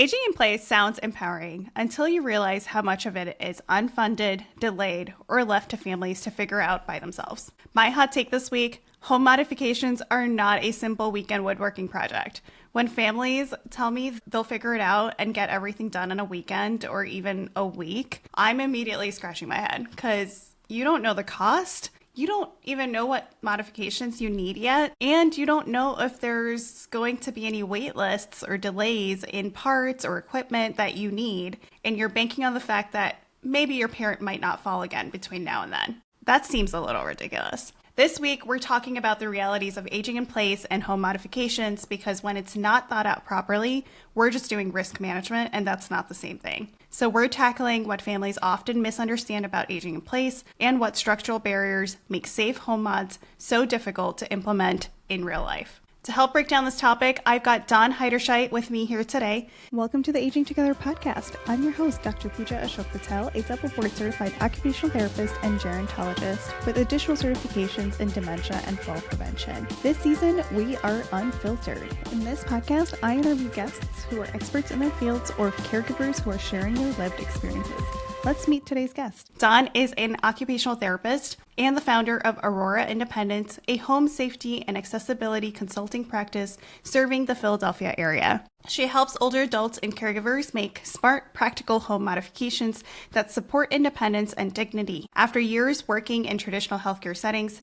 Aging in place sounds empowering until you realize how much of it is unfunded, delayed, or left to families to figure out by themselves. My hot take this week: home modifications are not a simple weekend woodworking project. When families tell me they'll figure it out and get everything done in a weekend or even a week, I'm immediately scratching my head because you don't know the cost. You don't even know what modifications you need yet, and you don't know if there's going to be any wait lists or delays in parts or equipment that you need, and you're banking on the fact that maybe your parent might not fall again between now and then. That seems a little ridiculous. This week, we're talking about the realities of aging in place and home modifications because when it's not thought out properly, we're just doing risk management, and that's not the same thing. So we're tackling what families often misunderstand about aging in place and what structural barriers make safe home mods so difficult to implement in real life. To help break down this topic, I've got Dawn Heiderscheidt with me here today. Welcome to the Aging Together podcast. I'm your host, Dr. Pooja A, Patel, a double board certified occupational therapist and gerontologist with additional certifications in dementia and fall prevention. This season, we are unfiltered. In this podcast, I interview guests who are experts in their fields or caregivers who are sharing their lived experiences. Let's meet today's guest. Dawn is an occupational therapist and the founder of Aurora Independence, a home safety and accessibility consulting practice serving the Philadelphia area. She helps older adults and caregivers make smart, practical home modifications that support independence and dignity. After years working in traditional healthcare settings,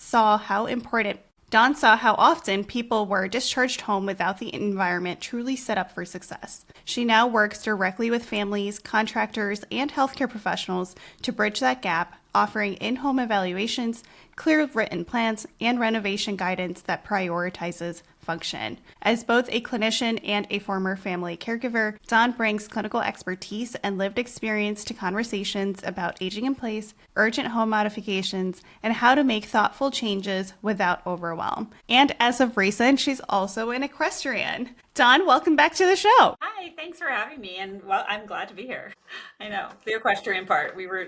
Dawn saw how often people were discharged home without the environment truly set up for success. She now works directly with families, contractors, and healthcare professionals to bridge that gap, offering in-home evaluations, clear written plans, and renovation guidance that prioritizes function. As both a clinician and a former family caregiver, Dawn brings clinical expertise and lived experience to conversations about aging in place, urgent home modifications, and how to make thoughtful changes without overwhelm. And as of recent, she's also an equestrian. Dawn, welcome back to the show. Hi, thanks for having me. And well, I'm glad to be here. I know the equestrian part, we were,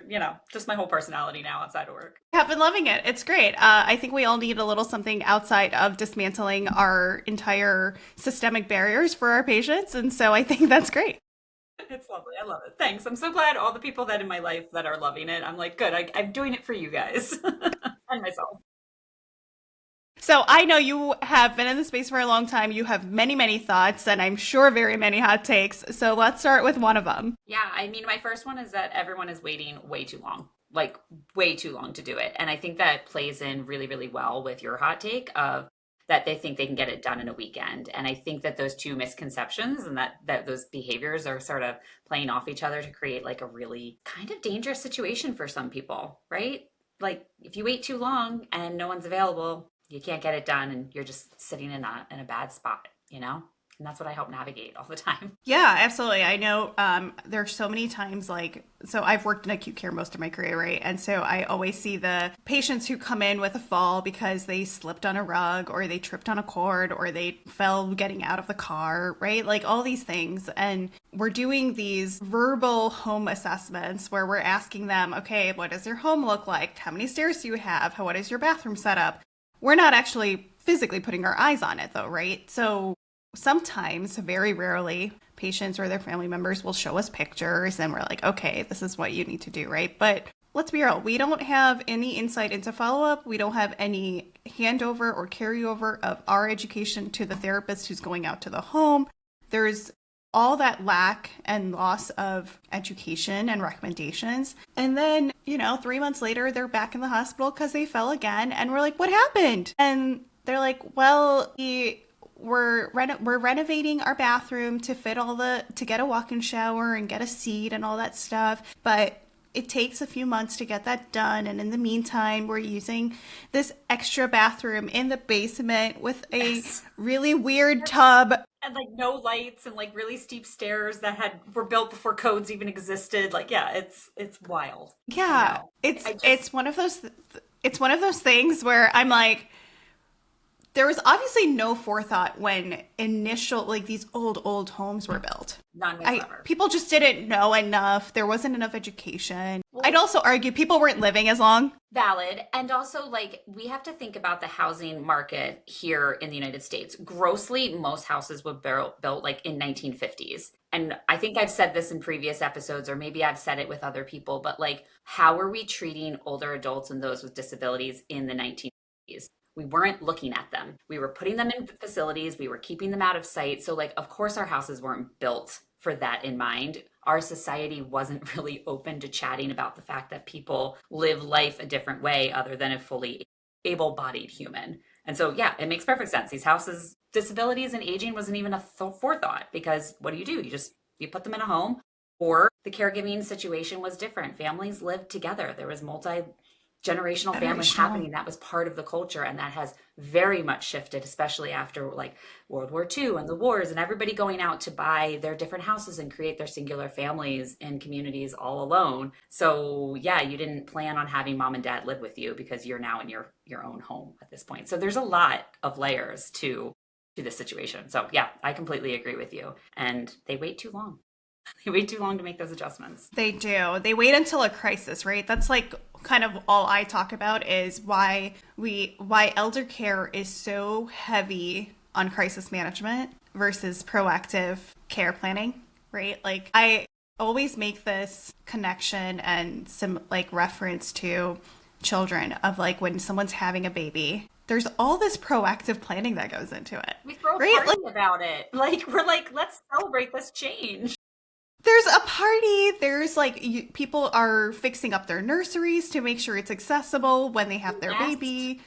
just my whole personality now outside of work. I've been loving it. It's great. I think we all need a little something outside of dismantling our entire systemic barriers for our patients. And so I think that's great. It's lovely. I love it. Thanks. I'm so glad all the people that in my life that are loving it. I'm like, good. I'm doing it for you guys and myself. So I know you have been in the space for a long time. You have many, many thoughts, and I'm sure very many hot takes. So let's start with one of them. Yeah, my first one is that everyone is waiting way too long, like way too long to do it. And I think that plays in really, really well with your hot take of that they think they can get it done in a weekend. And I think that those two misconceptions and that those behaviors are sort of playing off each other to create like a really kind of dangerous situation for some people, right? Like if you wait too long and no one's available, you can't get it done and you're just sitting in a bad spot, And that's what I help navigate all the time. Yeah, absolutely. I know there are so many times so I've worked in acute care most of my career, right? And so I always see the patients who come in with a fall because they slipped on a rug or they tripped on a cord or they fell getting out of the car, right? Like all these things. And we're doing these verbal home assessments where we're asking them, okay, what does your home look like? How many stairs do you have? What is your bathroom set up? We're not actually physically putting our eyes on it though, right? So sometimes, very rarely, patients or their family members will show us pictures and we're like, okay, this is what you need to do, right? But let's be real, we don't have any insight into follow-up. We don't have any handover or carryover of our education to the therapist who's going out to the home. There's all that lack and loss of education and recommendations. And then, 3 months later, they're back in the hospital because they fell again. And we're like, what happened? And they're like, well, we're renovating our bathroom to fit to get a walk-in shower and get a seat and all that stuff. But it takes a few months to get that done. And in the meantime, we're using this extra bathroom in the basement with a really weird tub. And like no lights and like really steep stairs that were built before codes even existed. Like, yeah, it's wild. Yeah, it's one of those things where I'm like, there was obviously no forethought when these old homes were built. None whatsoever. People just didn't know enough. There wasn't enough education. I'd also argue people weren't living as long. Valid. And also, like, we have to think about the housing market here in the United States. Grossly, most houses were built like in 1950s. And I think I've said this in previous episodes, or maybe I've said it with other people, but like, how are we treating older adults and those with disabilities in the 1950s? We weren't looking at them. We were putting them in facilities. We were keeping them out of sight. So, like, of course, our houses weren't built for that in mind. Our society wasn't really open to chatting about the fact that people live life a different way other than a fully able-bodied human. And so, yeah, it makes perfect sense. These houses, disabilities and aging wasn't even a forethought, because what do? You put them in a home, or the caregiving situation was different. Families lived together. There was multi-generational family Generational. happening. That was part of the culture, and that has very much shifted, especially after like World War II and the wars and everybody going out to buy their different houses and create their singular families and communities all alone. So yeah, you didn't plan on having mom and dad live with you because you're now in your own home at this point. So there's a lot of layers to this situation. So yeah, I completely agree with you. And they wait too long. They wait too long to make those adjustments. They do. They wait until a crisis, right? That's like kind of all I talk about is why elder care is so heavy on crisis management versus proactive care planning, right? Like I always make this connection and some like reference to children of like when someone's having a baby. There's all this proactive planning that goes into it. We throw a right? party about it. Like we're like, let's celebrate this change. There's a party. There's like people are fixing up their nurseries to make sure it's accessible when they have their baby.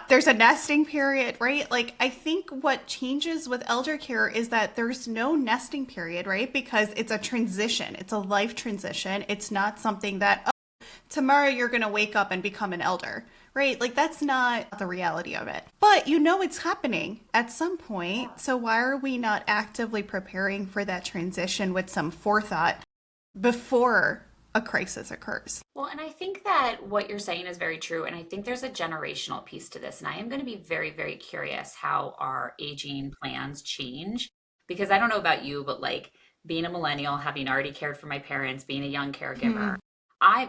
There's a nesting period, right? Like I think what changes with elder care is that there's no nesting period, right? Because it's a transition. It's a life transition. It's not something that tomorrow you're going to wake up and become an elder, right? Like that's not the reality of it. But you know it's happening at some point. So why are we not actively preparing for that transition with some forethought before a crisis occurs? Well, and I think that what you're saying is very true. And I think there's a generational piece to this. And I am going to be very, very curious how our aging plans change. Because I don't know about you, but like being a millennial, having already cared for my parents, being a young caregiver,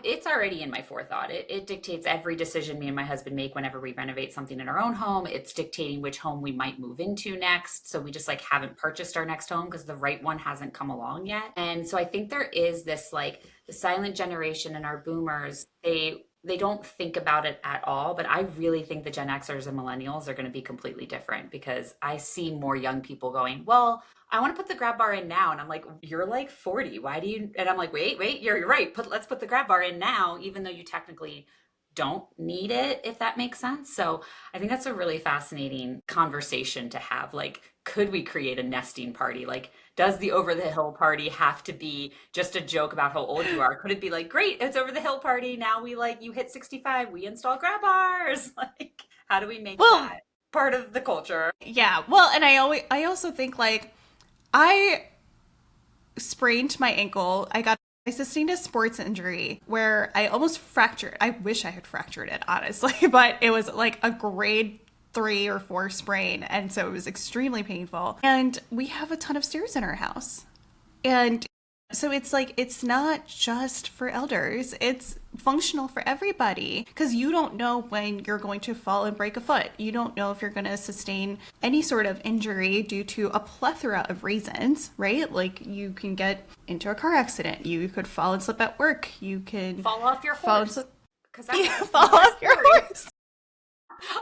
it's already in my forethought. It dictates every decision me and my husband make whenever we renovate something in our own home. It's dictating which home we might move into next. So we just like haven't purchased our next home because the right one hasn't come along yet. And so I think there is this like the silent generation and our boomers, they don't think about it at all, but I really think the Gen Xers and millennials are going to be completely different because I see more young people going, well, I want to put the grab bar in now. And I'm like, you're like 40. Why do you? And I'm like, wait, you're right. Let's put the grab bar in now, even though you technically don't need it, if that makes sense. So I think that's a really fascinating conversation to have. Like, could we create a nesting party? Like, does the over the hill party have to be just a joke about how old you are? Could it be like, great, it's over the hill party. Now we like, you hit 65, we install grab bars. Like, how do we make that part of the culture? Yeah. Well, and I also think like I sprained my ankle. I sustained a sports injury where I almost fractured. I wish I had fractured it, honestly, but it was like a grade 3 or 4 sprain. And so it was extremely painful. And we have a ton of stairs in our house. And so it's like, it's not just for elders. It's functional for everybody because you don't know when you're going to fall and break a foot. You don't know if you're going to sustain any sort of injury due to a plethora of reasons, right? Like you can get into a car accident. You could fall and slip at work. You can fall off your horse. Fall off your horse.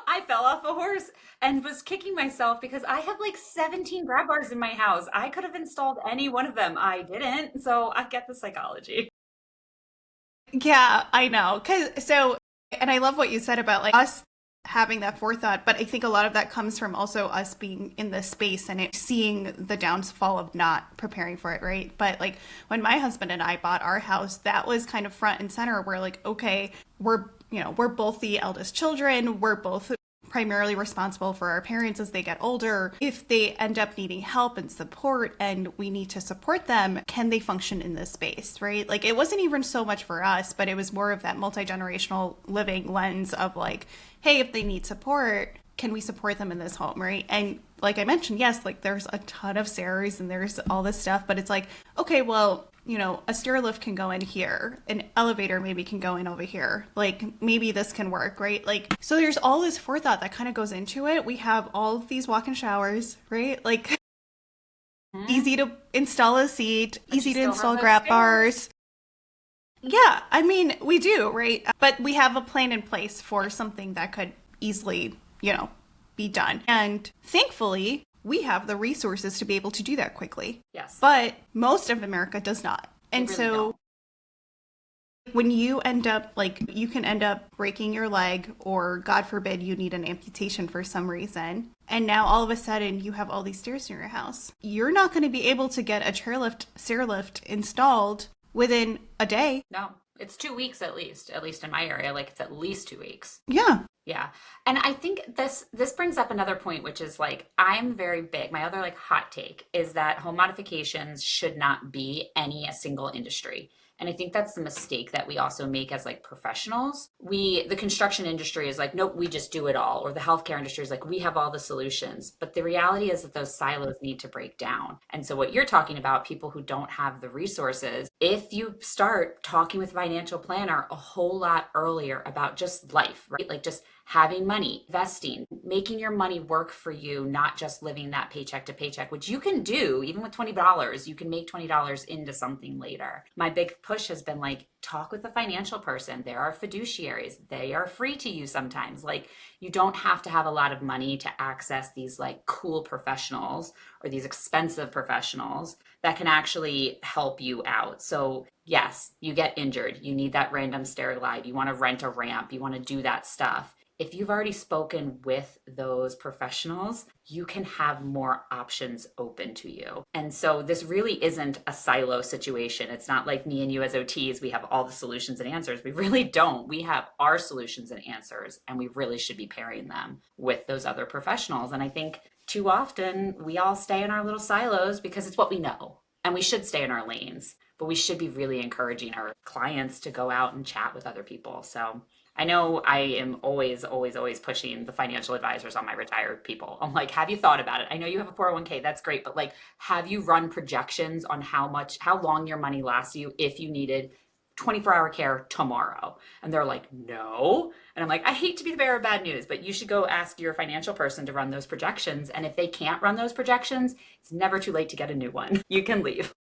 I fell off a horse and was kicking myself because I have like 17 grab bars in my house. I could have installed any one of them. I didn't. So I get the psychology. Yeah, I know. And I love what you said about like us having that forethought, but I think a lot of that comes from also us being in this space and seeing the downfall of not preparing for it, right? But like when my husband and I bought our house, that was kind of front and center. We're like, okay, we're both the eldest children. We're both primarily responsible for our parents as they get older. If they end up needing help and support and we need to support them, can they function in this space, right? Like it wasn't even so much for us, but it was more of that multi-generational living lens of like, hey, if they need support, can we support them in this home, right? And like I mentioned, yes, like there's a ton of stairs and there's all this stuff, but it's like, okay, well, a stair lift can go in here, an elevator maybe can go in over here. Like maybe this can work, right? Like, so there's all this forethought that kind of goes into it. We have all of these walk-in showers, right? Like easy to install a seat, But easy you to still have install those grab stairs. bars. Yeah, I mean, we do, right? But we have a plan in place for something that could easily, be done. And thankfully, we have the resources to be able to do that quickly. Yes, But most of America does not. they And really don't. so when you end up, like, you can end up breaking your leg, or God forbid, you need an amputation for some reason. And now all of a sudden you have all these stairs in your house. You're not going to be able to get a stair lift installed within a day. No, it's 2 weeks at least in my area. Like it's at least 2 weeks. Yeah. Yeah. And I think this brings up another point, which is like I'm very big. My other like hot take is that home modifications should not be a single industry. And I think that's the mistake that we also make as like professionals. The construction industry is like, nope, we just do it all. Or the healthcare industry is like, we have all the solutions. But the reality is that those silos need to break down. And so what you're talking about, people who don't have the resources, if you start talking with a financial planner a whole lot earlier about just life, right? Like just having money, investing, making your money work for you, not just living that paycheck to paycheck, which you can do even with $20. You can make $20 into something later. My big push has been like, talk with a financial person. There are fiduciaries. They are free to you sometimes. Like, you don't have to have a lot of money to access these like cool professionals or these expensive professionals that can actually help you out. So yes, you get injured. You need that random stair glide. You want to rent a ramp. You want to do that stuff. If you've already spoken with those professionals, you can have more options open to you. And so this really isn't a silo situation. It's not like me and you as OTs, we have all the solutions and answers. We really don't. We have our solutions and answers, and we really should be pairing them with those other professionals. And I think too often we all stay in our little silos because it's what we know, and we should stay in our lanes, but we should be really encouraging our clients to go out and chat with other people. So I know I am always, always, always pushing the financial advisors on my retired people. I'm like, have you thought about it? I know you have a 401k, that's great, but like, have you run projections on how long your money lasts you if you needed 24-hour care tomorrow? And they're like, no. And I'm like, I hate to be the bearer of bad news, but you should go ask your financial person to run those projections. And if they can't run those projections, it's never too late to get a new one. You can leave.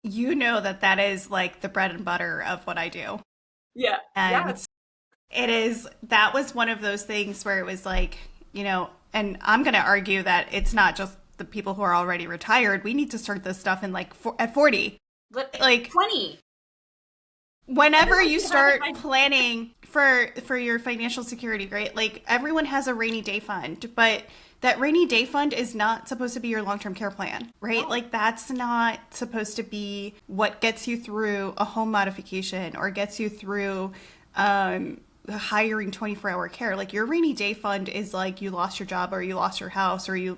You know that is like the bread and butter of what I do. Yeah. And Yes. that was one of those things where it was like, and I'm going to argue that it's not just the people who are already retired. We need to start this stuff in like at 40. Like 20. whenever Everyone you should have it start by planning for your financial security, right? Like everyone has a rainy day fund, but that rainy day fund is not supposed to be your long-term care plan, right? No. Like that's not supposed to be what gets you through a home modification or gets you through hiring 24-hour care. Like your rainy day fund is like you lost your job or you lost your house or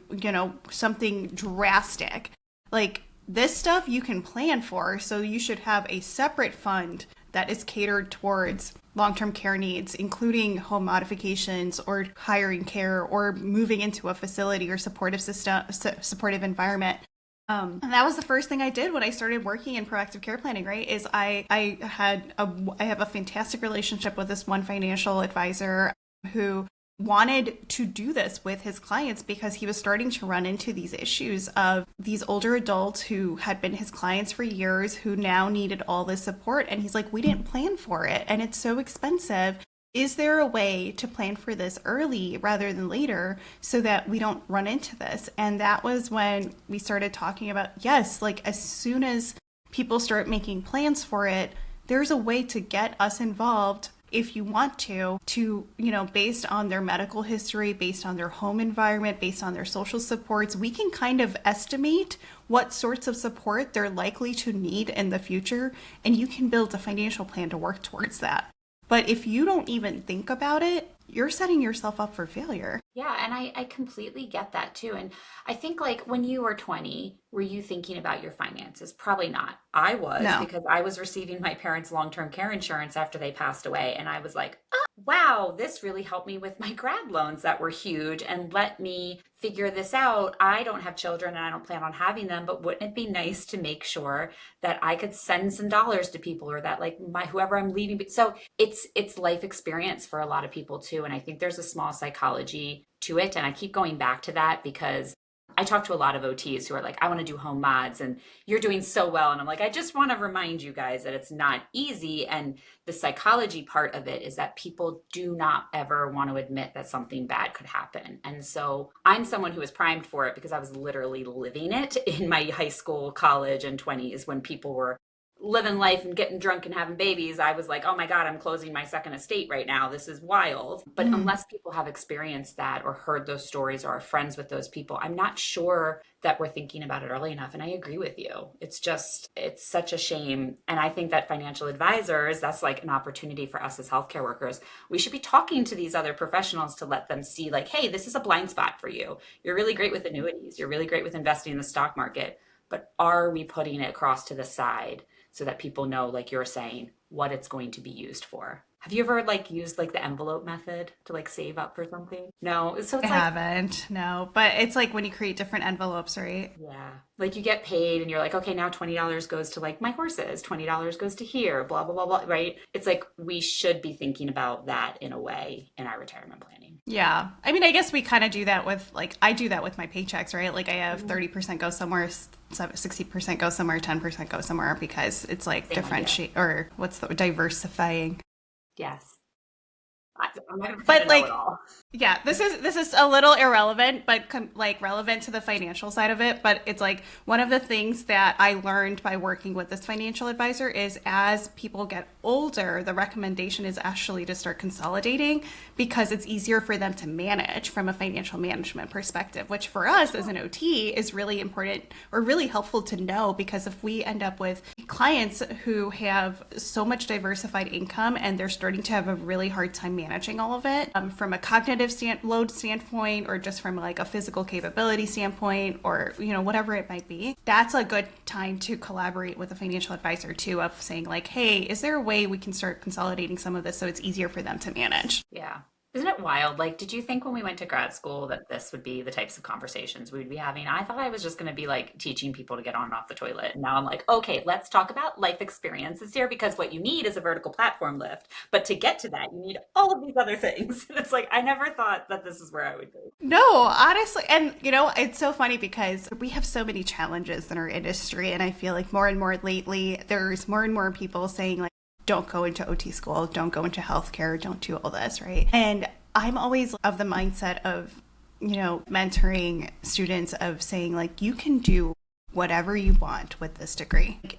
something drastic. Like this stuff you can plan for, so you should have a separate fund that is catered towards long-term care needs, including home modifications or hiring care or moving into a facility or supportive environment. And that was the first thing I did when I started working in proactive care planning, right? Is I have a fantastic relationship with this one financial advisor who wanted to do this with his clients because he was starting to run into these issues of these older adults who had been his clients for years who now needed all this support. And he's like, we didn't plan for it and it's so expensive. Is there a way to plan for this early rather than later so that we don't run into this? And that was when we started talking about, yes, like as soon as people start making plans for it, there's a way to get us involved if you want to, based on their medical history, based on their home environment, based on their social supports, we can kind of estimate what sorts of support they're likely to need in the future. And you can build a financial plan to work towards that. But if you don't even think about it, you're setting yourself up for failure. Yeah, and I completely get that too. And I think like when you were 20, were you thinking about your finances? Probably not. I was No. because I was receiving my parents' long-term care insurance after they passed away. And I was like, wow, this really helped me with my grad loans that were huge and let me figure this out. I don't have children and I don't plan on having them, but wouldn't it be nice to make sure that I could send some dollars to people, or that like my whoever I'm leaving. So it's life experience for a lot of people too. And I think there's a small psychology to it. And I keep going back to that because I talk to a lot of OTs who are like, I want to do home mods and you're doing so well. And I'm like, I just want to remind you guys that it's not easy. And the psychology part of it is that people do not ever want to admit that something bad could happen. And so I'm someone who was primed for it because I was literally living it in my high school, college, and 20s when people were living life and getting drunk and having babies. I was like, oh my God, I'm closing my second estate right now. This is wild. But unless people have experienced that or heard those stories or are friends with those people, I'm not sure that we're thinking about it early enough. And I agree with you. It's such a shame. And I think that financial advisors, that's like an opportunity for us as healthcare workers. We should be talking to these other professionals to let them see like, hey, this is a blind spot for you. You're really great with annuities. You're really great with investing in the stock market. But are we putting it across to the side so that people know, like you're saying, what it's going to be used for? Have you ever like used like the envelope method to like save up for something? No. So I it's like, haven't, no. But it's like when you create different envelopes, right? yeah, like you get paid and you're like, okay, now $20 goes to like my horses, $20 goes to here, blah, blah, blah, blah, right? It's like we should be thinking about that in a way in our retirement planning. Yeah. I mean, I guess we kind of do that with like, I do that with my paychecks, right? Like I have 30% go somewhere, 60% go somewhere, 10% go somewhere because it's like Same idea. differentiate or what's the diversifying. Yes. I'm not going to pretend But to know it like, all. yeah, this is a little irrelevant, but like relevant to the financial side of it. But it's like one of the things that I learned by working with this financial advisor is as people get older, the recommendation is actually to start consolidating because it's easier for them to manage from a financial management perspective, which for us as an OT is really important or really helpful to know because if we end up with clients who have so much diversified income and they're starting to have a really hard time managing all of it from a cognitive load standpoint or just from like a physical capability standpoint or whatever it might be, that's a good time to collaborate with a financial advisor too of saying like, hey, is there a way we can start consolidating some of this so it's easier for them to manage? Yeah. Isn't it wild? Like, did you think when we went to grad school that this would be the types of conversations we would be having? I thought I was just going to be like teaching people to get on and off the toilet. And now I'm like, okay, let's talk about life experiences here because what you need is a vertical platform lift. But to get to that, you need all of these other things. And it's like, I never thought that this is where I would be. No, honestly, and it's so funny because we have so many challenges in our industry, and I feel like more and more lately, there's more and more people saying like, don't go into OT school, don't go into healthcare, don't do all this, right? And I'm always of the mindset of, mentoring students of saying like, you can do whatever you want with this degree. Like,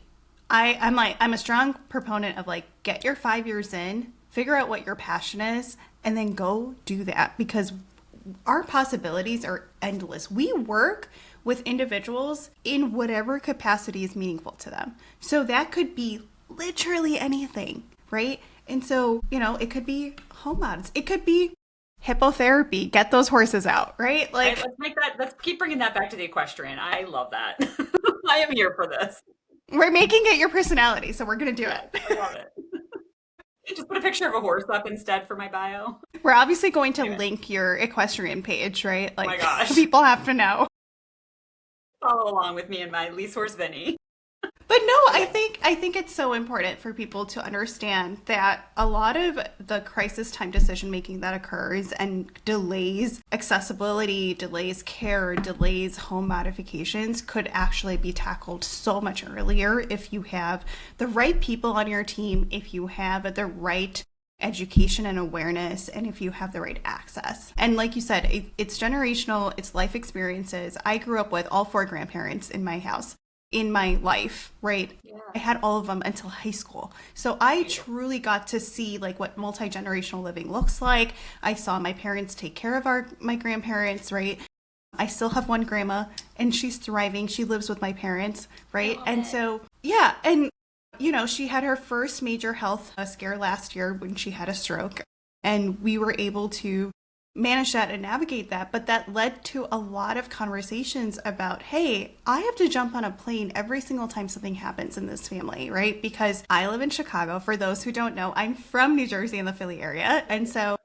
I'm a strong proponent of like, get your 5 years in, figure out what your passion is, and then go do that because our possibilities are endless. We work with individuals in whatever capacity is meaningful to them. So that could be literally anything, right? And so, it could be home mods. It could be hippotherapy. Get those horses out, right? Like, Let's keep bringing that back to the equestrian. I love that. I am here for this. we're making it your personality, so we're going to do it. I love it. Just put a picture of a horse up instead for my bio. We're obviously going to link your equestrian page, right? Like, oh my gosh. People have to know. Follow along with me and my lease horse Vinny. But no, I think it's so important for people to understand that a lot of the crisis time decision making that occurs and delays accessibility, delays care, delays home modifications could actually be tackled so much earlier if you have the right people on your team, if you have the right education and awareness, and if you have the right access. And like you said, it's generational, it's life experiences. I grew up with all 4 grandparents in my house. In my life, right? Yeah. I had all of them until high school. So I truly got to see like what multi-generational living looks like. I saw my parents take care of my grandparents, right? I still have one grandma and she's thriving. She lives with my parents, right? And so, yeah. And, she had her first major health scare last year when she had a stroke. And we were able to manage that and navigate that. But that led to a lot of conversations about, hey, I have to jump on a plane every single time something happens in this family, right? Because I live in Chicago. For those who don't know, I'm from New Jersey in the Philly area. And so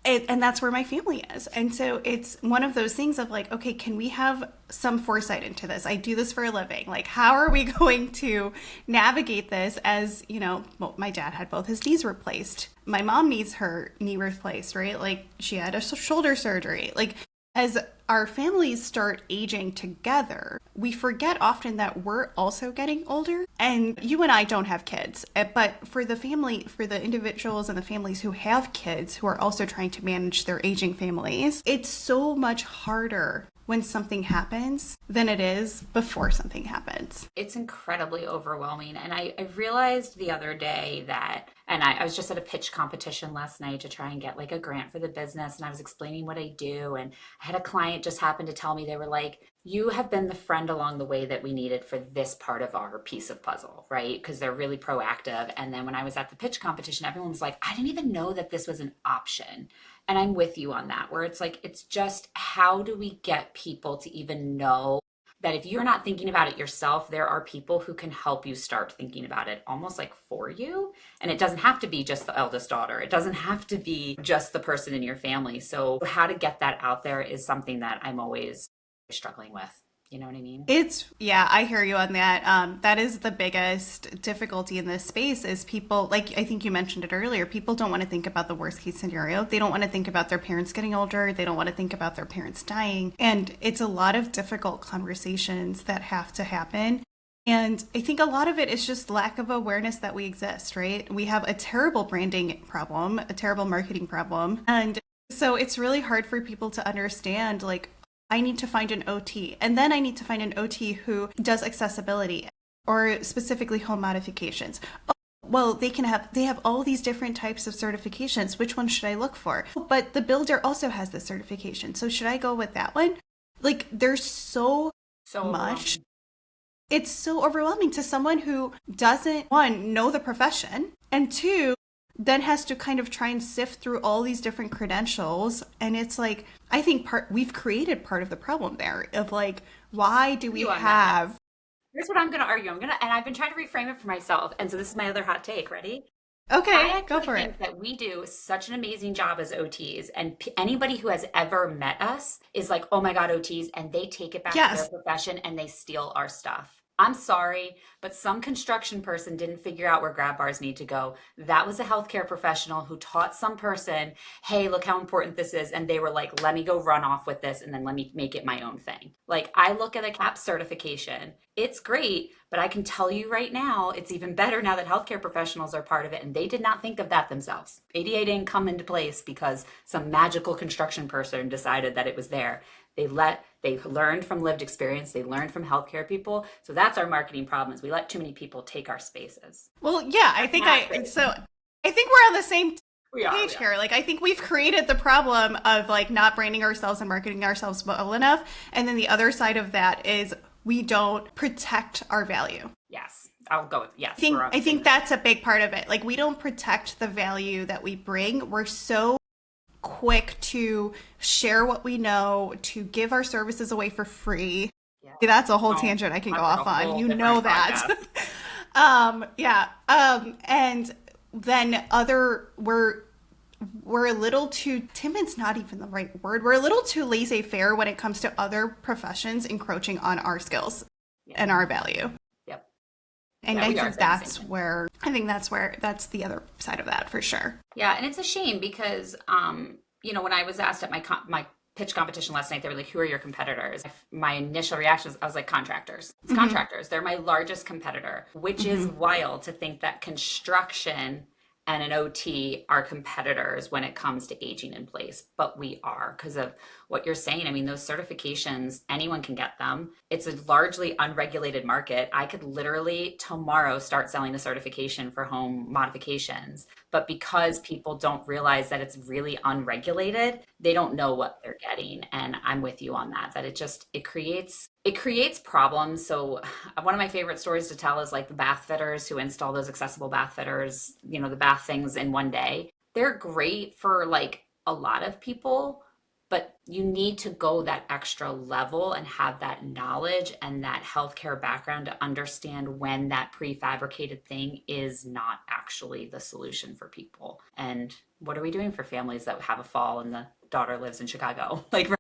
and that's where my family is. And so it's one of those things of like, okay, can we have some foresight into this? I do this for a living. Like, how are we going to navigate this as, well, my dad had both his knees replaced. My mom needs her knee replaced, right? Like, she had a shoulder surgery. Like, as our families start aging together, we forget often that we're also getting older. And you and I don't have kids, but for the family, for the individuals and the families who have kids who are also trying to manage their aging families, it's so much harder when something happens than it is before something happens. It's incredibly overwhelming. And I realized the other day that, and I was just at a pitch competition last night to try and get like a grant for the business. And I was explaining what I do. And I had a client just happen to tell me, they were like, you have been the friend along the way that we needed for this part of our piece of puzzle, right? Because they're really proactive. And then when I was at the pitch competition, everyone was like, I didn't even know that this was an option. And I'm with you on that, where it's like, it's just how do we get people to even know that if you're not thinking about it yourself, there are people who can help you start thinking about it almost like for you. And it doesn't have to be just the eldest daughter. It doesn't have to be just the person in your family. So how to get that out there is something that I'm always struggling with. You know what I mean? Yeah, I hear you on that. That is the biggest difficulty in this space is people, like I think you mentioned it earlier, people don't want to think about the worst case scenario. They don't want to think about their parents getting older. They don't want to think about their parents dying. And it's a lot of difficult conversations that have to happen. And I think a lot of it is just lack of awareness that we exist, right? We have a terrible branding problem, a terrible marketing problem. And so it's really hard for people to understand, like, I need to find an OT, and then I need to find an OT who does accessibility or specifically home modifications. Oh, well, they have all these different types of certifications. Which one should I look for? But the builder also has this certification. So should I go with that one? Like, there's so much. It's so overwhelming to someone who doesn't, one, know the profession, and two, then has to kind of try and sift through all these different credentials. And it's like, I think we've created part of the problem there of like, why do we have... Here's what I'm going to argue. And I've been trying to reframe it for myself. And so this is my other hot take. Ready? Okay, go for it. I think that we do such an amazing job as OTs, and anybody who has ever met us is like, oh my God, OTs, and they take it back to their profession and they steal our stuff. I'm sorry, but some construction person didn't figure out where grab bars need to go. That was a healthcare professional who taught some person, hey, look how important this is. And they were like, let me go run off with this and then let me make it my own thing. Like, I look at a CAP certification. It's great, but I can tell you right now, it's even better now that healthcare professionals are part of it. And they did not think of that themselves. ADA didn't come into place because some magical construction person decided that it was there. They learned from lived experience. They learned from healthcare people. So that's our marketing problem, is we let too many people take our spaces. Well, yeah, I think we're on the same page here. Like, I think we've created the problem of like not branding ourselves and marketing ourselves well enough. And then the other side of that is we don't protect our value. Yes. I'll go with yes. I think that's a big part of it. Like, we don't protect the value that we bring. We're so quick to share what we know, to give our services away for free. Yeah. That's a whole tangent I can go off on. You know that. And then we're a little too timid's not even the right word. We're a little too laissez-faire when it comes to other professions encroaching on our skills and our value. Yep. And I think that's the other side of that for sure. Yeah, and it's a shame because when I was asked at my pitch competition last night, they were like, who are your competitors? My initial reaction was, I was like, contractors. It's contractors. They're my largest competitor, which is wild to think that construction and an OT are competitors when it comes to aging in place. But we are, because of what you're saying. I mean, those certifications, anyone can get them. It's a largely unregulated market. I could literally tomorrow start selling a certification for home modifications. But because people don't realize that it's really unregulated, they don't know what they're getting. And I'm with you on that it creates problems. So one of my favorite stories to tell is like the bath fitters who install those accessible bath fitters, the bath things in one day. They're great for like a lot of people, but you need to go that extra level and have that knowledge and that healthcare background to understand when that prefabricated thing is not actually the solution for people. And what are we doing for families that have a fall and the daughter lives in Chicago? Like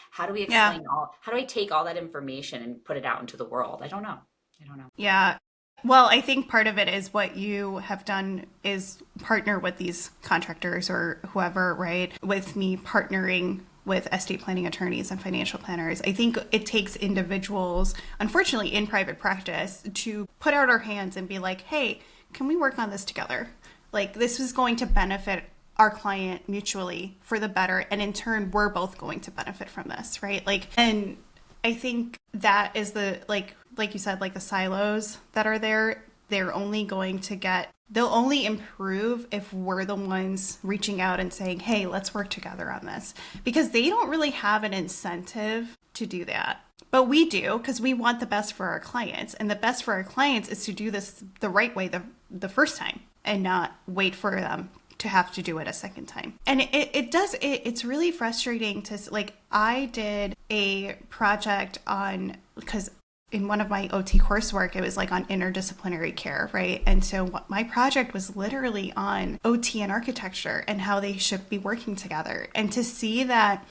how do we Yeah. explain how do I take all that information and put it out into the world? I don't know. I don't know. Yeah. Well, I think part of it is what you have done is partner with these contractors or whoever, right? With me partnering with estate planning attorneys and financial planners. I think it takes individuals, unfortunately, in private practice to put out our hands and be like, hey, can we work on this together? Like, this is going to benefit our client mutually for the better. And in turn, we're both going to benefit from this, right? Like, and I think that is the, like you said, like the silos that are there, they're only going to they'll only improve if we're the ones reaching out and saying, hey, let's work together on this. Because they don't really have an incentive to do that. But we do, because we want the best for our clients. And the best for our clients is to do this the right way the first time and not wait for them to have to do it a second time. And it's really frustrating to, like, I did a project on, because in one of my OT coursework, it was like on interdisciplinary care, right? And so my project was literally on OT and architecture and how they should be working together. And to see that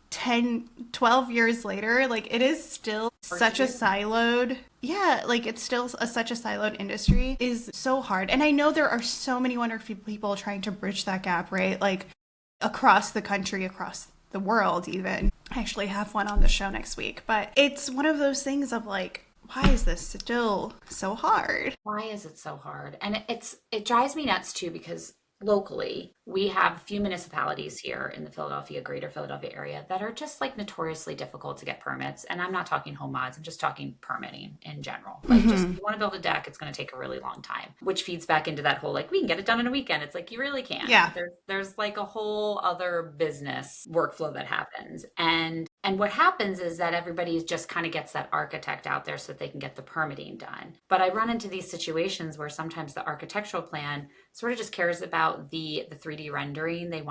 10, 12 years later, like, it is still such a siloed, yeah, like it's still such a siloed industry is so hard. And I know there are so many wonderful people trying to bridge that gap, right? Like across the country, across the world even. I actually have one on the show next week, but it's one of those things of like, why is this still so hard? Why is it so hard? And it drives me nuts too because locally we have a few municipalities here in the greater Philadelphia area that are just like notoriously difficult to get permits. And I'm not talking home mods, I'm just talking permitting in general. Like just if you want to build a deck, it's going to take a really long time, which feeds back into that whole like we can get it done in a weekend. It's like you really can't. Yeah. There's like a whole other business workflow that happens. And what happens is that everybody just kind of gets that architect out there so that they can get the permitting done. But I run into these situations where sometimes the architectural plan sort of just cares about the 3D rendering. They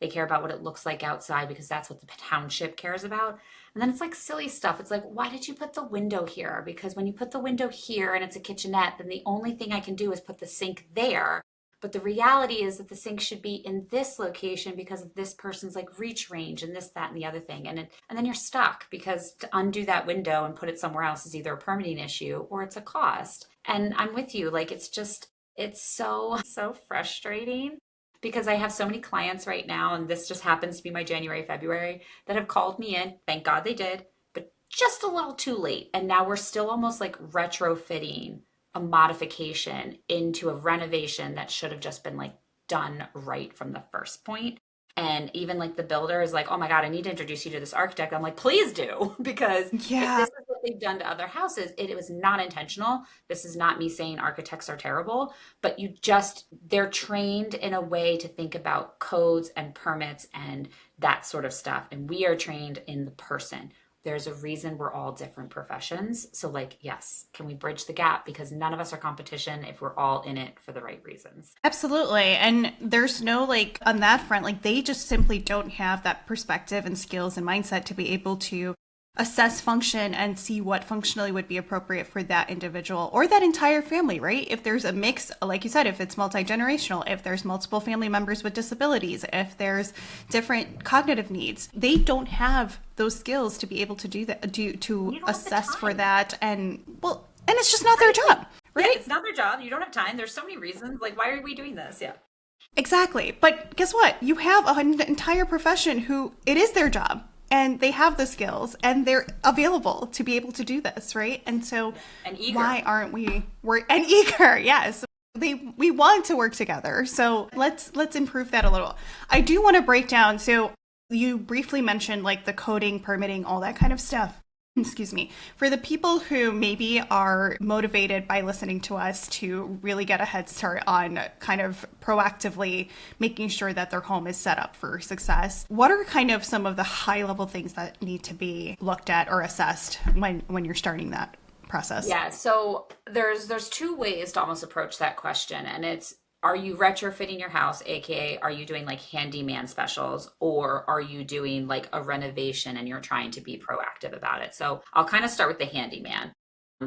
care about what it looks like outside because that's what the township cares about. And then it's like silly stuff. It's like, why did you put the window here? Because when you put the window here and it's a kitchenette, then the only thing I can do is put the sink there. But the reality is that the sink should be in this location because of this person's like reach range and this, that, and the other thing. And then you're stuck because to undo that window and put it somewhere else is either a permitting issue or it's a cost. And I'm with you. Like, it's so frustrating because I have so many clients right now, and this just happens to be my January, February, that have called me in. Thank God they did, but just a little too late. And now we're still almost like retrofitting a modification into a renovation that should have just been like done right from the first point. And even like the builder is like, oh my God, I need to introduce you to this architect. I'm like, please do, because if Yeah. this is what they've done to other houses, it was not intentional. This is not me saying architects are terrible, but they're trained in a way to think about codes and permits and that sort of stuff. And we are trained in the person. There's a reason we're all different professions. So like, yes, can we bridge the gap? Because none of us are competition if we're all in it for the right reasons. Absolutely. And there's no, like, on that front, like, they just simply don't have that perspective and skills and mindset to be able to assess function and see what functionally would be appropriate for that individual or that entire family, right? If there's a mix, like you said, if it's multi-generational, if there's multiple family members with disabilities, if there's different cognitive needs, they don't have those skills to be able to do that, to assess for that. And it's just not their job, right? Yeah, it's not their job. You don't have time. There's so many reasons. Like, why are we doing this? Yeah. Exactly. But guess what? You have an entire profession who it is their job. And they have the skills and they're available to be able to do this, right? And so why aren't we're eager, yes. We want to work together. So let's improve that a little. I do want to break down. So you briefly mentioned like the coding, permitting, all that kind of stuff. Excuse me. For the people who maybe are motivated by listening to us to really get a head start on kind of proactively making sure that their home is set up for success, what are kind of some of the high level things that need to be looked at or assessed when you're starting that process? Yeah, so there's two ways to almost approach that question, and it's Are you retrofitting your house, aka are you doing like handyman specials, or are you doing like a renovation and you're trying to be proactive about it? So I'll kind of start with the handyman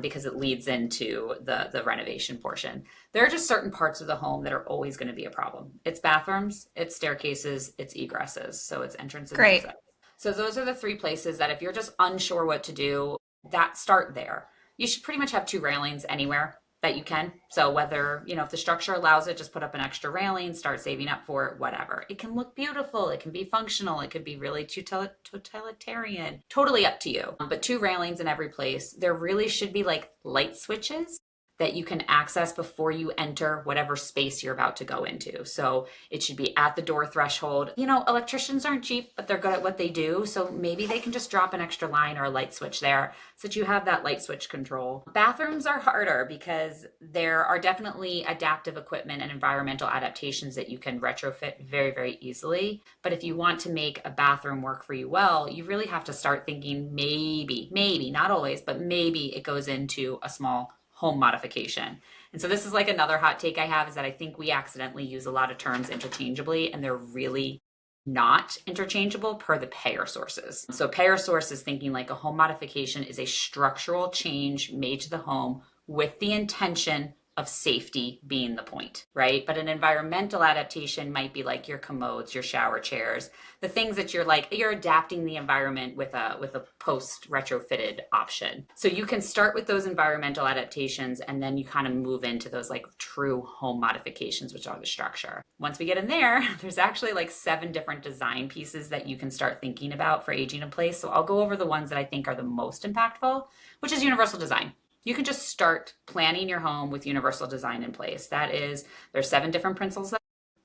because it leads into the renovation portion. There are just certain parts of the home that are always going to be a problem. It's bathrooms, it's staircases, it's egresses. So it's entrances and Great. exits. So those are the three places that if you're just unsure what to do, that start there. You should pretty much have two railings anywhere that you can. So whether, if the structure allows it, just put up an extra railing, start saving up for it, whatever. It can look beautiful, it can be functional, it could be really totalitarian, totally up to you. But two railings in every place. There really should be like light switches that you can access before you enter whatever space you're about to go into. So it should be at the door threshold. Electricians aren't cheap, but they're good at what they do. So maybe they can just drop an extra line or a light switch there so that you have that light switch control. Bathrooms are harder because there are definitely adaptive equipment and environmental adaptations that you can retrofit very, very easily. But if you want to make a bathroom work for you well, you really have to start thinking maybe, not always, but maybe it goes into a small home modification. And so this is like another hot take I have, is that I think we accidentally use a lot of terms interchangeably, and they're really not interchangeable per the payer sources. So payer source is thinking like a home modification is a structural change made to the home with the intention of safety being the point, right? But an environmental adaptation might be like your commodes, your shower chairs, the things that you're adapting the environment with a post retrofitted option. So you can start with those environmental adaptations, and then you kind of move into those like true home modifications, which are the structure. Once we get in there, there's actually like 7 different design pieces that you can start thinking about for aging in place. So I'll go over the ones that I think are the most impactful, which is universal design. You can just start planning your home with universal design in place. There's 7 different principles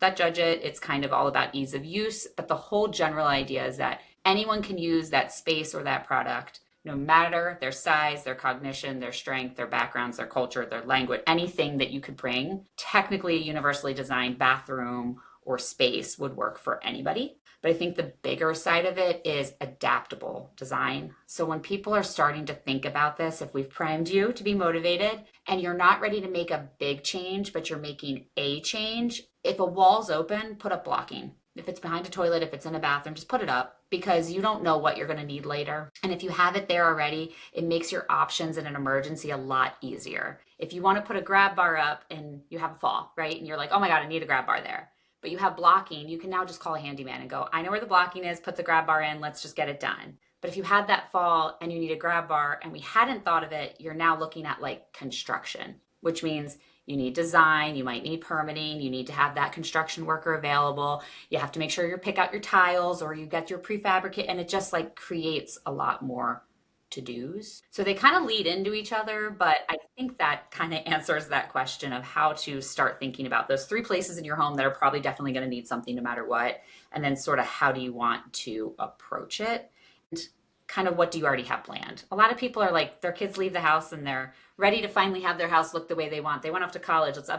that judge it. It's kind of all about ease of use, but the whole general idea is that anyone can use that space or that product, no matter their size, their cognition, their strength, their backgrounds, their culture, their language, anything that you could bring. Technically, a universally designed bathroom or space would work for anybody. But I think the bigger side of it is adaptable design. So when people are starting to think about this, if we've primed you to be motivated and you're not ready to make a big change, but you're making a change, if a wall's open, put up blocking. If it's behind a toilet, if it's in a bathroom, just put it up, because you don't know what you're going to need later. And if you have it there already, it makes your options in an emergency a lot easier. If you want to put a grab bar up and you have a fall, right? And you're like, oh my God, I need a grab bar there. But you have blocking, you can now just call a handyman and go, I know where the blocking is, put the grab bar in, let's just get it done. But if you had that fall and you need a grab bar and we hadn't thought of it, you're now looking at like construction, which means you need design, you might need permitting, you need to have that construction worker available. You have to make sure you pick out your tiles or you get your prefabricate, and it just like creates a lot more to-dos. So they kind of lead into each other, but I think that kind of answers that question of how to start thinking about those 3 places in your home that are probably definitely going to need something no matter what, and then sort of how do you want to approach it, and kind of what do you already have planned. A lot of people are like, their kids leave the house and they're ready to finally have their house look the way they want. They went off to college, let's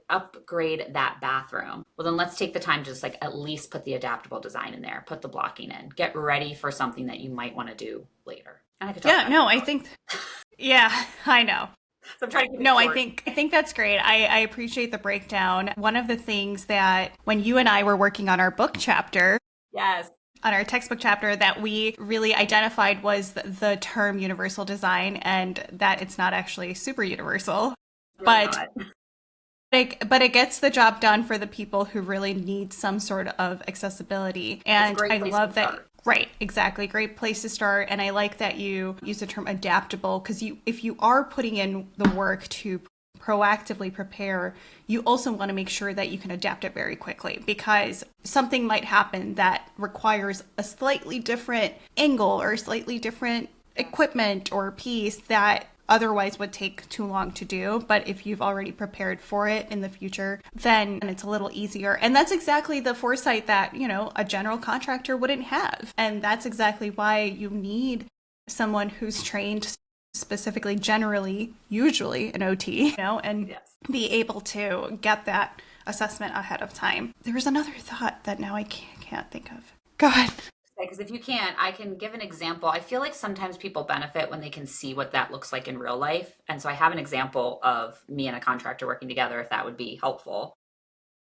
upgrade that bathroom. Well, then let's take the time to just like at least put the adaptable design in there, put the blocking in, get ready for something that you might want to do later. And I could talk Yeah, no, I think, yeah, I know. So I'm trying to keep it No, short. I think that's great. I appreciate the breakdown. One of the things that when you and I were working on our book chapter, Yes. on our textbook chapter, that we really identified was the term universal design, and that it's not actually super universal, Really but not. it gets the job done for the people who really need some sort of accessibility. It's a And great I place love to that. start. Right, exactly. Great place to start. And I like that you use the term adaptable, because if you are putting in the work to proactively prepare, you also want to make sure that you can adapt it very quickly, because something might happen that requires a slightly different angle or slightly different equipment or piece that otherwise would take too long to do. But if you've already prepared for it in the future, then it's a little easier. And that's exactly the foresight that, a general contractor wouldn't have. And that's exactly why you need someone who's trained specifically, generally, usually an OT, and Yes. be able to get that assessment ahead of time. There was another thought that now I can't think of. God. Because if you can't, I can give an example. I feel like sometimes people benefit when they can see what that looks like in real life. And so I have an example of me and a contractor working together, if that would be helpful.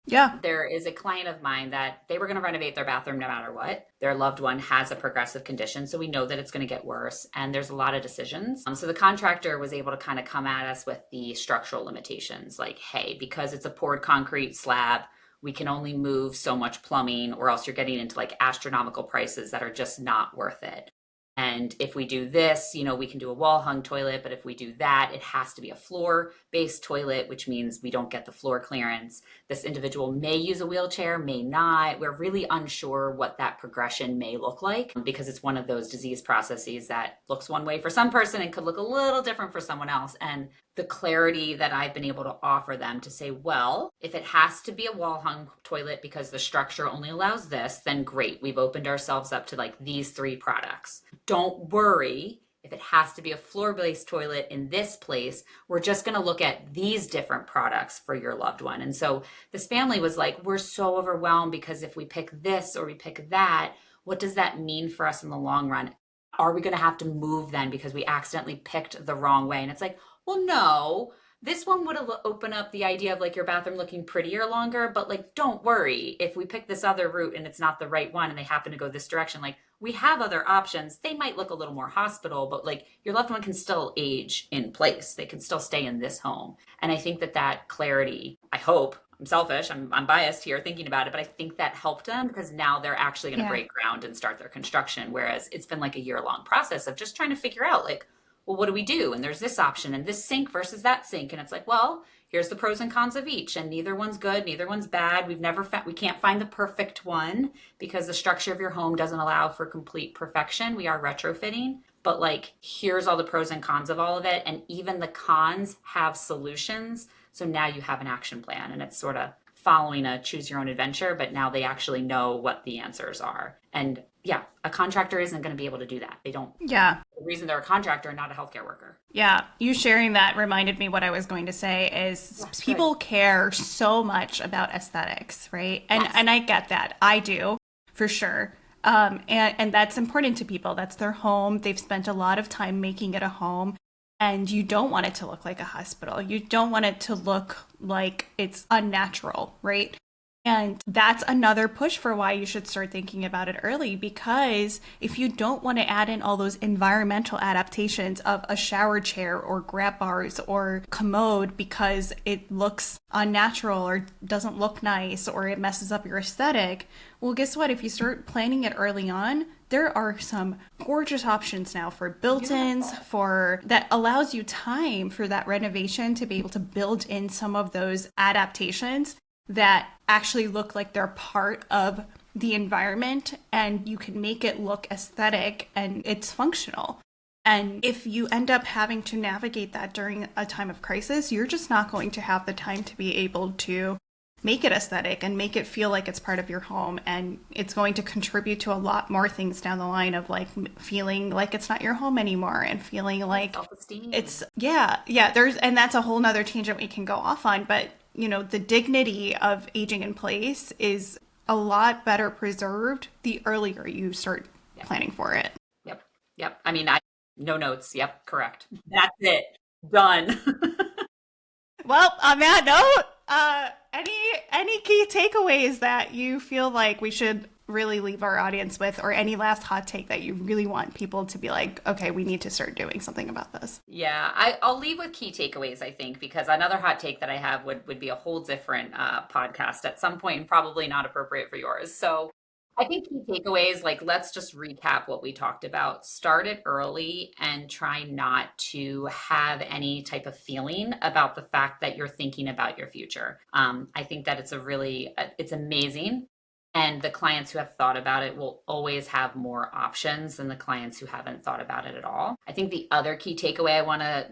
Yeah. There is a client of mine that they were going to renovate their bathroom no matter what. Their loved one has a progressive condition, so we know that it's going to get worse, and there's a lot of decisions. So the contractor was able to kind of come at us with the structural limitations, like, hey, because it's a poured concrete slab, we can only move so much plumbing, or else you're getting into like astronomical prices that are just not worth it. And if we do this, we can do a wall hung toilet. But if we do that, it has to be a floor based toilet, which means we don't get the floor clearance. This individual may use a wheelchair, may not. We're really unsure what that progression may look like because it's one of those disease processes that looks one way for some person and could look a little different for someone else. And the clarity that I've been able to offer them to say, well, if it has to be a wall hung toilet because the structure only allows this, then great. We've opened ourselves up to like these three products. Don't worry if it has to be a floor based toilet in this place. We're just going to look at these different products for your loved one. And so this family was like, we're so overwhelmed because if we pick this or we pick that, what does that mean for us in the long run? Are we going to have to move then because we accidentally picked the wrong way? And it's like, well, no, this one would have opened up the idea of like your bathroom looking prettier longer, but like, don't worry if we pick this other route and it's not the right one and they happen to go this direction, like we have other options. They might look a little more hospital, but like your loved one can still age in place. They can still stay in this home. And I think that that clarity, I hope, I'm selfish, I'm biased here thinking about it, but I think that helped them because now they're actually going to Yeah. break ground and start their construction. Whereas it's been like a year-long process of just trying to figure out like, well, what do we do? And there's this option and this sink versus that sink. And it's like, well, here's the pros and cons of each. And neither one's good, neither one's bad. We can't find the perfect one because the structure of your home doesn't allow for complete perfection. We are retrofitting, but like, here's all the pros and cons of all of it. And even the cons have solutions. So now you have an action plan and it's sort of following a choose your own adventure, but now they actually know what the answers are. And yeah, a contractor isn't going to be able to do that. They don't. Yeah. The reason they're a contractor and not a healthcare worker. Yeah. You sharing that reminded me what I was going to say is Yes, good. people care so much about aesthetics, right? And Yes. and I get that. I do, for sure. And that's important to people. That's their home. They've spent a lot of time making it a home. And you don't want it to look like a hospital. You don't want it to look like it's unnatural, right? And that's another push for why you should start thinking about it early because if you don't want to add in all those environmental adaptations of a shower chair or grab bars or commode because it looks unnatural or doesn't look nice or it messes up your aesthetic, well, guess what? If you start planning it early on, there are some gorgeous options now for built-ins for that allows you time for that renovation to be able to build in some of those adaptations that actually look like they're part of the environment and you can make it look aesthetic and it's functional. And if you end up having to navigate that during a time of crisis, you're just not going to have the time to be able to make it aesthetic and make it feel like it's part of your home. And it's going to contribute to a lot more things down the line of like feeling like it's not your home anymore and feeling like Self-esteem. yeah, and that's a whole nother tangent we can go off on. But, the dignity of aging in place is a lot better preserved the earlier you start Yep. planning for it. Yep. Yep. I mean, no notes. Yep. Correct. That's it. Done. Well, on that note, any key takeaways that you feel like we should really leave our audience with, or any last hot take that you really want people to be like, okay, we need to start doing something about this? Yeah, I'll leave with key takeaways, I think, because another hot take that I have would be a whole different podcast at some point and probably not appropriate for yours. So I think key takeaways, like let's just recap what we talked about. Start it early and try not to have any type of feeling about the fact that you're thinking about your future. I think that it's amazing. And the clients who have thought about it will always have more options than the clients who haven't thought about it at all. I think the other key takeaway I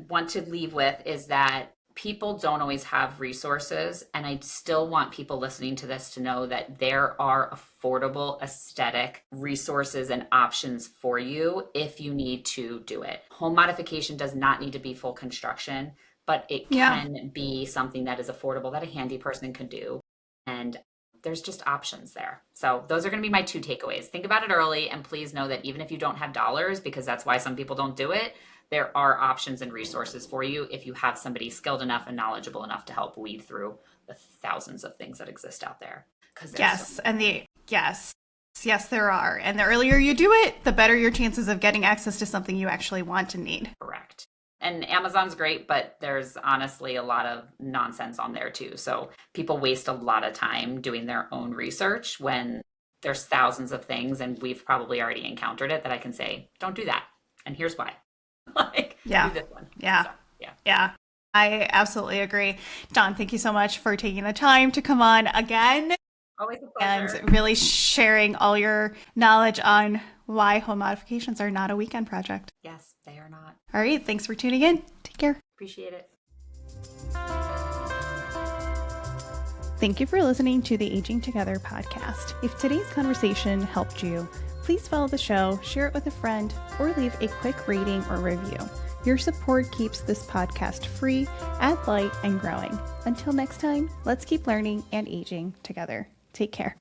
want to leave with is that people don't always have resources. And I still want people listening to this to know that there are affordable aesthetic resources and options for you if you need to do it. Home modification does not need to be full construction, but it Yeah. can be something that is affordable that a handy person can do. And there's just options there. So those are going to be my two takeaways. Think about it early and please know that even if you don't have dollars, because that's why some people don't do it, there are options and resources for you if you have somebody skilled enough and knowledgeable enough to help weed through the thousands of things that exist out there. Because yes, yes, there are. And the earlier you do it, the better your chances of getting access to something you actually want and need. Correct. And Amazon's great, but there's honestly a lot of nonsense on there too. So people waste a lot of time doing their own research when there's thousands of things, and we've probably already encountered it, that I can say, don't do that. And here's why. Like, yeah. do this one. Yeah. So, yeah. I absolutely agree. Dawn, thank you so much for taking the time to come on again. Always a pleasure. And really sharing all your knowledge on why home modifications are not a weekend project. Yes, they are not. All right. Thanks for tuning in. Take care. Appreciate it. Thank you for listening to the Aging Together podcast. If today's conversation helped you, please follow the show, share it with a friend, or leave a quick rating or review. Your support keeps this podcast free, ad light, and growing. Until next time, let's keep learning and aging together. Take care.